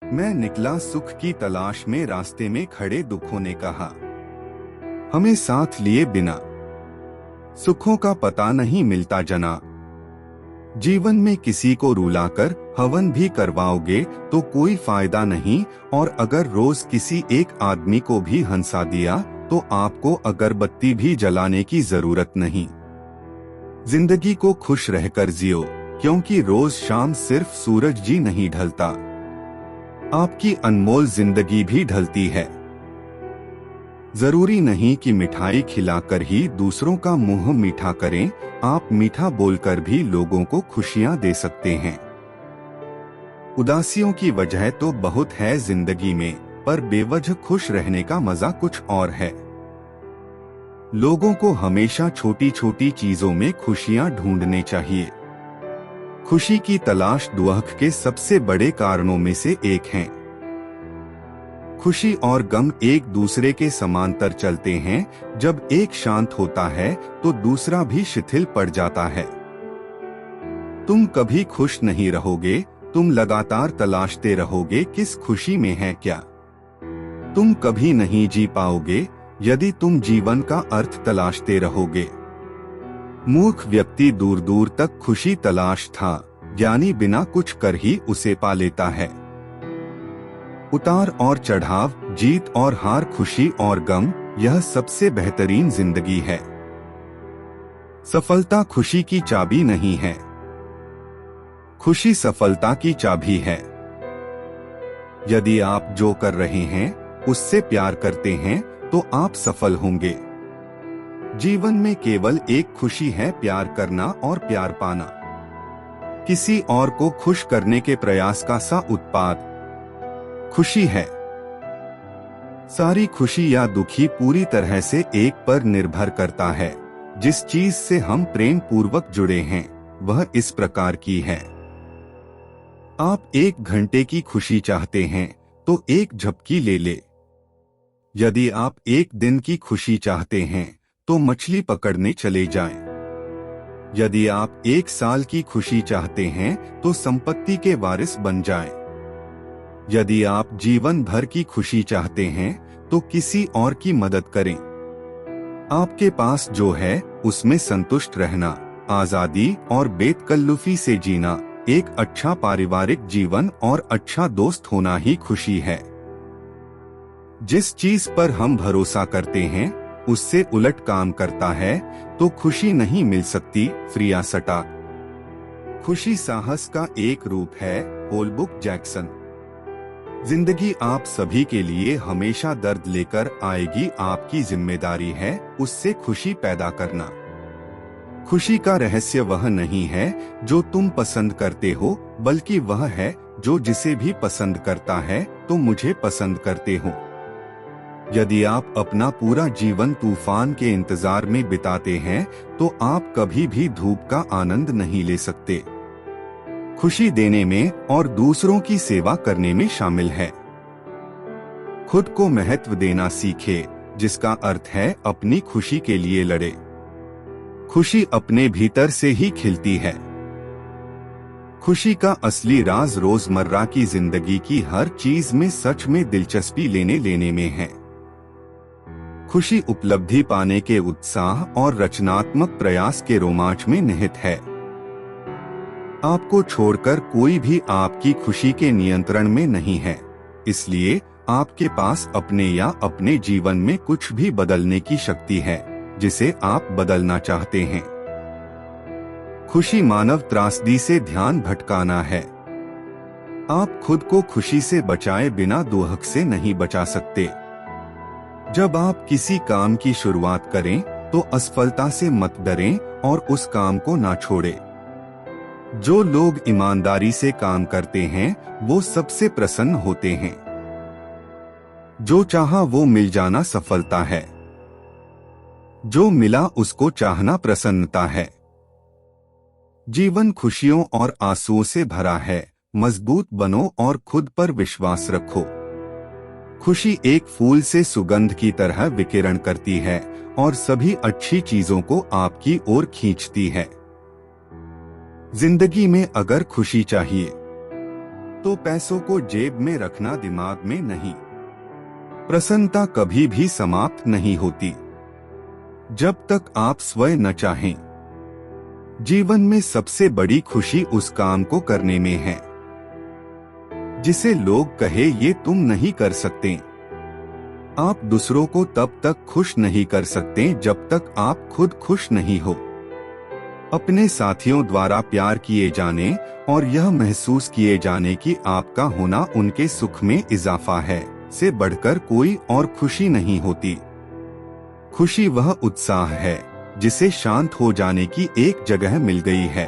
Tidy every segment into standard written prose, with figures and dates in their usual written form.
मैं निकला सुख की तलाश में, रास्ते में खड़े दुखों ने कहा हमें साथ लिए बिना सुखों का पता नहीं मिलता जना। जीवन में किसी को रुलाकर हवन भी करवाओगे तो कोई फायदा नहीं, और अगर रोज किसी एक आदमी को भी हंसा दिया तो आपको अगरबत्ती भी जलाने की जरूरत नहीं। जिंदगी को खुश रहकर जियो, क्योंकि रोज शाम सिर्फ सूरज जी नहीं ढलता, आपकी अनमोल जिंदगी भी ढलती है। जरूरी नहीं कि मिठाई खिलाकर ही दूसरों का मुंह मीठा करें, आप मीठा बोलकर भी लोगों को खुशियां दे सकते हैं। उदासियों की वजह तो बहुत है जिंदगी में, पर बेवजह खुश रहने का मजा कुछ और है। लोगों को हमेशा छोटी छोटी चीजों में खुशियां ढूंढने चाहिए। खुशी की तलाश दुख के सबसे बड़े कारणों में से एक है। खुशी और गम एक दूसरे के समांतर चलते हैं, जब एक शांत होता है तो दूसरा भी शिथिल पड़ जाता है। तुम कभी खुश नहीं रहोगे, तुम लगातार तलाशते रहोगे किस खुशी में है क्या। तुम कभी नहीं जी पाओगे यदि तुम जीवन का अर्थ तलाशते रहोगे। मूर्ख व्यक्ति दूर दूर तक खुशी तलाश था, ज्ञानी बिना कुछ कर ही उसे पा लेता है। उतार और चढ़ाव, जीत और हार, खुशी और गम, यह सबसे बेहतरीन जिंदगी है। सफलता खुशी की चाबी नहीं है, खुशी सफलता की चाबी है। यदि आप जो कर रहे हैं उससे प्यार करते हैं तो आप सफल होंगे। जीवन में केवल एक खुशी है, प्यार करना और प्यार पाना। किसी और को खुश करने के प्रयास का सा उत्पाद खुशी है। सारी खुशी या दुखी पूरी तरह से एक पर निर्भर करता है। जिस चीज से हम प्रेम पूर्वक जुड़े हैं वह इस प्रकार की है। आप 1 घंटे की खुशी चाहते हैं तो एक झपकी ले ले। यदि आप 1 दिन की खुशी चाहते हैं तो मछली पकड़ने चले जाएं। यदि आप 1 साल की खुशी चाहते हैं तो संपत्ति के वारिस बन जाएं। यदि आप जीवन भर की खुशी चाहते हैं तो किसी और की मदद करें। आपके पास जो है उसमें संतुष्ट रहना, आजादी और बेतकल्लुफी से जीना, एक अच्छा पारिवारिक जीवन और अच्छा दोस्त होना ही खुशी है। जिस चीज पर हम भरोसा करते हैं उससे उलट काम करता है तो खुशी नहीं मिल सकती। Freya stock. खुशी साहस का एक रूप है। होलबुक जैक्सन। जिंदगी आप सभी के लिए हमेशा दर्द लेकर आएगी, आपकी जिम्मेदारी है उससे खुशी पैदा करना। खुशी का रहस्य वह नहीं है जो तुम पसंद करते हो, बल्कि वह है जो जिसे भी पसंद करता है तो मुझे पसंद करते हो। यदि आप अपना पूरा जीवन तूफान के इंतजार में बिताते हैं तो आप कभी भी धूप का आनंद नहीं ले सकते। खुशी देने में और दूसरों की सेवा करने में शामिल है। खुद को महत्व देना सीखे, जिसका अर्थ है अपनी खुशी के लिए लड़े। खुशी अपने भीतर से ही खिलती है। खुशी का असली राज रोजमर्रा की जिंदगी की हर चीज में सच में दिलचस्पी लेने में है। खुशी उपलब्धि पाने के उत्साह और रचनात्मक प्रयास के रोमांच में निहित है। आपको छोड़कर कोई भी आपकी खुशी के नियंत्रण में नहीं है, इसलिए आपके पास अपने या अपने जीवन में कुछ भी बदलने की शक्ति है जिसे आप बदलना चाहते हैं। खुशी मानव त्रासदी से ध्यान भटकाना है। आप खुद को खुशी से बचाए बिना दुख से नहीं बचा सकते। जब आप किसी काम की शुरुआत करें तो असफलता से मत डरें और उस काम को ना छोड़ें। जो लोग ईमानदारी से काम करते हैं वो सबसे प्रसन्न होते हैं। जो चाहा वो मिल जाना सफलता है। जो मिला उसको चाहना प्रसन्नता है। जीवन खुशियों और आंसुओं से भरा है। मजबूत बनो और खुद पर विश्वास रखो। खुशी एक फूल से सुगंध की तरह विकिरण करती है और सभी अच्छी चीजों को आपकी ओर खींचती है। जिंदगी में अगर खुशी चाहिए तो पैसों को जेब में रखना दिमाग में नहीं। प्रसन्नता कभी भी समाप्त नहीं होती जब तक आप स्वयं न चाहें। जीवन में सबसे बड़ी खुशी उस काम को करने में है जिसे लोग कहे ये तुम नहीं कर सकते। आप दूसरों को तब तक खुश नहीं कर सकते जब तक आप खुद खुश नहीं हो। अपने साथियों द्वारा प्यार किए जाने और यह महसूस किए जाने कि आपका होना उनके सुख में इजाफा है से बढ़कर कोई और खुशी नहीं होती। खुशी वह उत्साह है जिसे शांत हो जाने की एक जगह मिल गई है,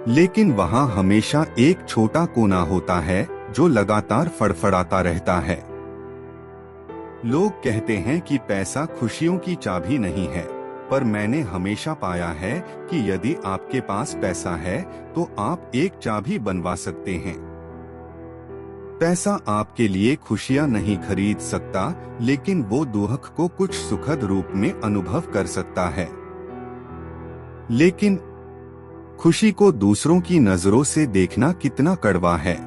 लेकिन वहाँ हमेशा एक छोटा कोना होता है जो लगातार फड़फड़ाता रहता है। लोग कहते हैं कि पैसा खुशियों की चाबी नहीं है, पर मैंने हमेशा पाया है कि यदि आपके पास पैसा है तो आप एक चाबी बनवा सकते हैं। पैसा आपके लिए खुशियां नहीं खरीद सकता, लेकिन वो दुख को कुछ सुखद रूप में अनुभव कर सकता है। लेकिन खुशी को दूसरों की नजरों से देखना कितना कड़वा है।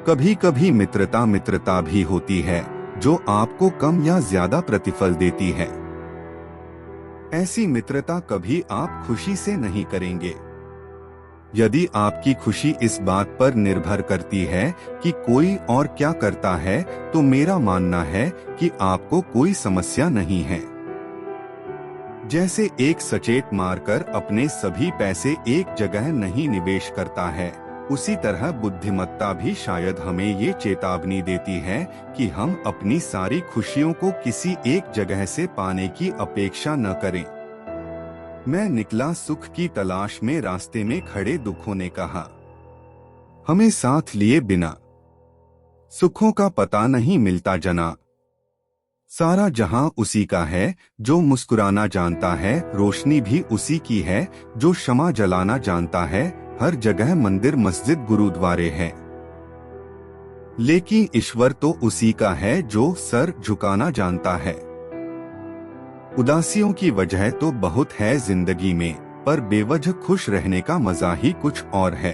कभी कभी मित्रता भी होती है जो आपको कम या ज्यादा प्रतिफल देती है। ऐसी मित्रता कभी आप खुशी से नहीं करेंगे। यदि आपकी खुशी इस बात पर निर्भर करती है कि कोई और क्या करता है, तो मेरा मानना है कि आपको कोई समस्या नहीं है। जैसे एक सचेत मारकर अपने सभी पैसे एक जगह नहीं निवेश करता है, उसी तरह बुद्धिमत्ता भी शायद हमें ये चेतावनी देती है कि हम अपनी सारी खुशियों को किसी एक जगह से पाने की अपेक्षा न करें। मैं निकला सुख की तलाश में, रास्ते में खड़े दुखों ने कहा, हमें साथ लिए बिना सुखों का पता नहीं मिलता जना। सारा जहां उसी का है जो मुस्कुराना जानता है, रोशनी भी उसी की है जो शमा जलाना जानता है। हर जगह मंदिर मस्जिद गुरुद्वारे हैं, लेकिन ईश्वर तो उसी का है जो सर झुकाना जानता है। उदासियों की वजह तो बहुत है जिंदगी में, पर बेवजह खुश रहने का मजा ही कुछ और है।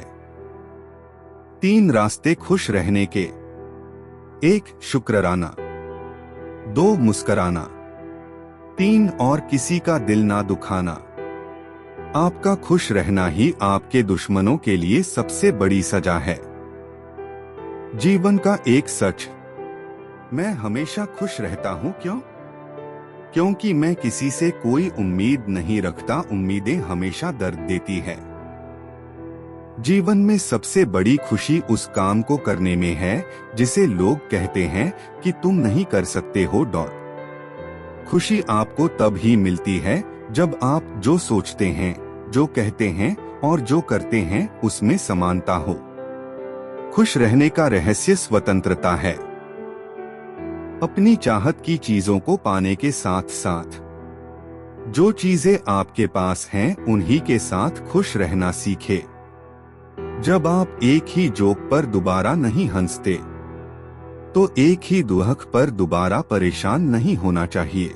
3 रास्ते खुश रहने के। 1 शुक्राना, 2 मुस्कराना, 3 और किसी का दिल ना दुखाना। आपका खुश रहना ही आपके दुश्मनों के लिए सबसे बड़ी सजा है। जीवन का एक सच, मैं हमेशा खुश रहता हूँ। क्यों? क्योंकि मैं किसी से कोई उम्मीद नहीं रखता। उम्मीदें हमेशा दर्द देती है। जीवन में सबसे बड़ी खुशी उस काम को करने में है जिसे लोग कहते हैं कि तुम नहीं कर सकते हो। खुशी आपको तब ही मिलती है जब आप जो सोचते हैं, जो कहते हैं और जो करते हैं उसमें समानता हो। खुश रहने का रहस्य स्वतंत्रता है। अपनी चाहत की चीजों को पाने के साथ साथ जो चीजें आपके पास हैं उन्हीं के साथ खुश रहना सीखे। जब आप एक ही जोक पर दोबारा नहीं हंसते, तो एक ही दुख पर दोबारा परेशान नहीं होना चाहिए।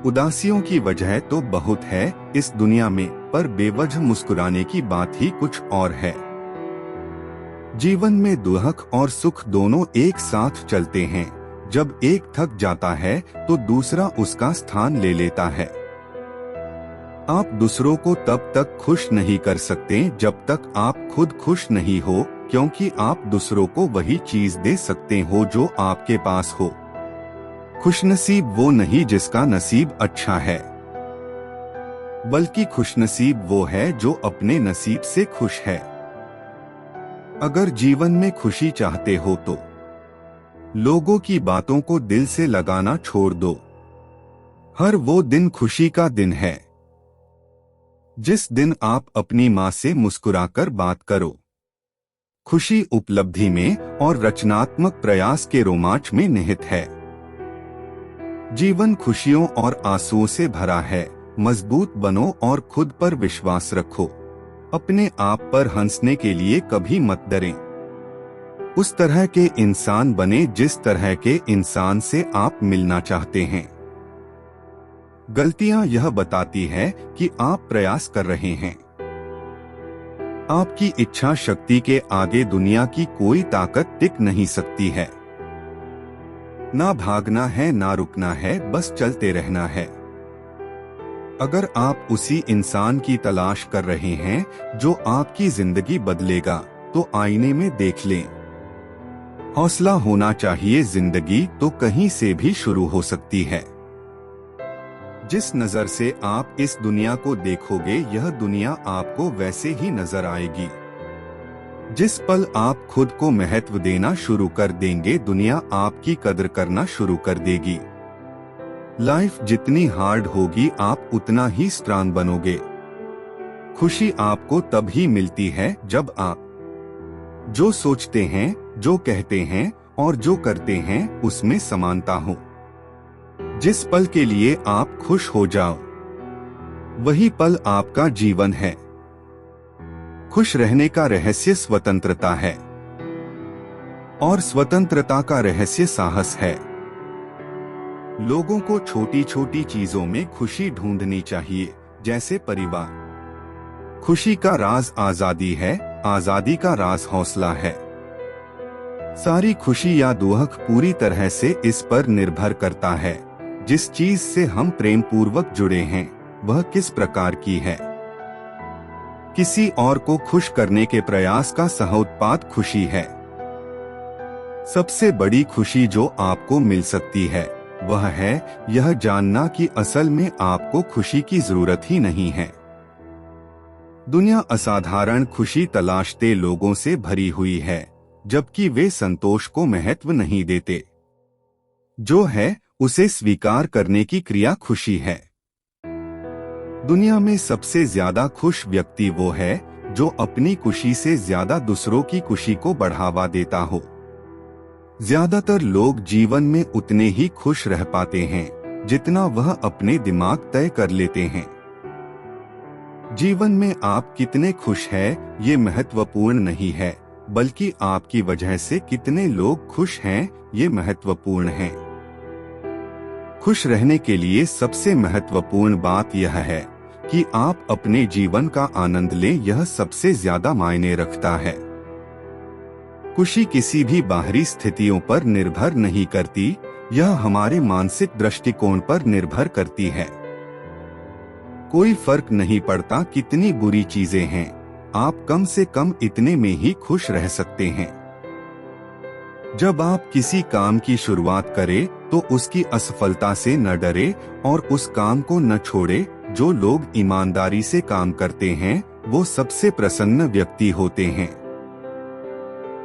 उदासियों की वजह तो बहुत है इस दुनिया में, पर बेवजह मुस्कुराने की बात ही कुछ और है। जीवन में दुख और सुख दोनों एक साथ चलते हैं। जब एक थक जाता है तो दूसरा उसका स्थान ले लेता है। आप दूसरों को तब तक खुश नहीं कर सकते जब तक आप खुद खुश नहीं हो, क्योंकि आप दूसरों को वही चीज दे सकते हो जो आपके पास हो। खुशनसीब वो नहीं जिसका नसीब अच्छा है, बल्कि खुशनसीब वो है जो अपने नसीब से खुश है। अगर जीवन में खुशी चाहते हो तो लोगों की बातों को दिल से लगाना छोड़ दो। हर वो दिन खुशी का दिन है जिस दिन आप अपनी माँ से मुस्कुराकर बात करो। खुशी उपलब्धि में और रचनात्मक प्रयास के रोमांच में निहित है। जीवन खुशियों और आंसुओं से भरा है। मजबूत बनो और खुद पर विश्वास रखो। अपने आप पर हंसने के लिए कभी मत डरें। उस तरह के इंसान बने जिस तरह के इंसान से आप मिलना चाहते हैं। गलतियां यह बताती है कि आप प्रयास कर रहे हैं। आपकी इच्छा शक्ति के आगे दुनिया की कोई ताकत टिक नहीं सकती है। ना भागना है ना रुकना है, बस चलते रहना है। अगर आप उसी इंसान की तलाश कर रहे हैं जो आपकी जिंदगी बदलेगा, तो आईने में देख लें। हौसला होना चाहिए, जिंदगी तो कहीं से भी शुरू हो सकती है। जिस नजर से आप इस दुनिया को देखोगे, यह दुनिया आपको वैसे ही नजर आएगी। जिस पल आप खुद को महत्व देना शुरू कर देंगे, दुनिया आपकी कदर करना शुरू कर देगी। लाइफ जितनी हार्ड होगी, आप उतना ही स्ट्रांग बनोगे। खुशी आपको तभी मिलती है जब आप जो सोचते हैं, जो कहते हैं और जो करते हैं, उसमें समानता हो। जिस पल के लिए आप खुश हो जाओ, वही पल आपका जीवन है। खुश रहने का रहस्य स्वतंत्रता है, और स्वतंत्रता का रहस्य साहस है। लोगों को छोटी छोटी चीजों में खुशी ढूंढनी चाहिए, जैसे परिवार। खुशी का राज आजादी है, आजादी का राज हौसला है। सारी खुशी या दुख पूरी तरह से इस पर निर्भर करता है, जिस चीज से हम प्रेम पूर्वक जुड़े हैं, वह किस प्रकार की है। किसी और को खुश करने के प्रयास का सहोत्पाद खुशी है। सबसे बड़ी खुशी जो आपको मिल सकती है, वह है यह जानना कि असल में आपको खुशी की जरूरत ही नहीं है। दुनिया असाधारण खुशी तलाशते लोगों से भरी हुई है, जबकि वे संतोष को महत्व नहीं देते। जो है उसे स्वीकार करने की क्रिया खुशी है। दुनिया में सबसे ज्यादा खुश व्यक्ति वो है जो अपनी खुशी से ज्यादा दूसरों की खुशी को बढ़ावा देता हो। ज्यादातर लोग जीवन में उतने ही खुश रह पाते हैं जितना वह अपने दिमाग तय कर लेते हैं। जीवन में आप कितने खुश हैं, ये महत्वपूर्ण नहीं है, बल्कि आपकी वजह से कितने लोग खुश हैं, ये महत्वपूर्ण है। खुश रहने के लिए सबसे महत्वपूर्ण बात यह है कि आप अपने जीवन का आनंद लें, यह सबसे ज्यादा मायने रखता है। खुशी किसी भी बाहरी स्थितियों पर निर्भर नहीं करती, यह हमारे मानसिक दृष्टिकोण पर निर्भर करती है। कोई फर्क नहीं पड़ता कितनी बुरी चीजें हैं, आप कम से कम इतने में ही खुश रह सकते हैं। जब आप किसी काम की शुरुआत करें तो उसकी असफलता से न डरे और उस काम को न छोड़े। जो लोग ईमानदारी से काम करते हैं, वो सबसे प्रसन्न व्यक्ति होते हैं।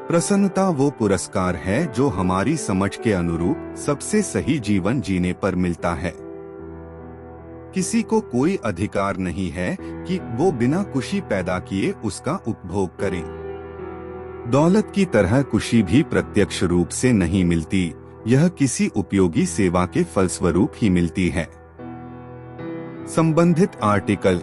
प्रसन्नता वो पुरस्कार है जो हमारी समझ के अनुरूप सबसे सही जीवन जीने पर मिलता है। किसी को कोई अधिकार नहीं है कि वो बिना खुशी पैदा किए उसका उपभोग करे। दौलत की तरह खुशी भी प्रत्यक्ष रूप से नहीं मिलती, यह किसी उपयोगी सेवा के फलस्वरूप ही मिलती है। संबंधित आर्टिकल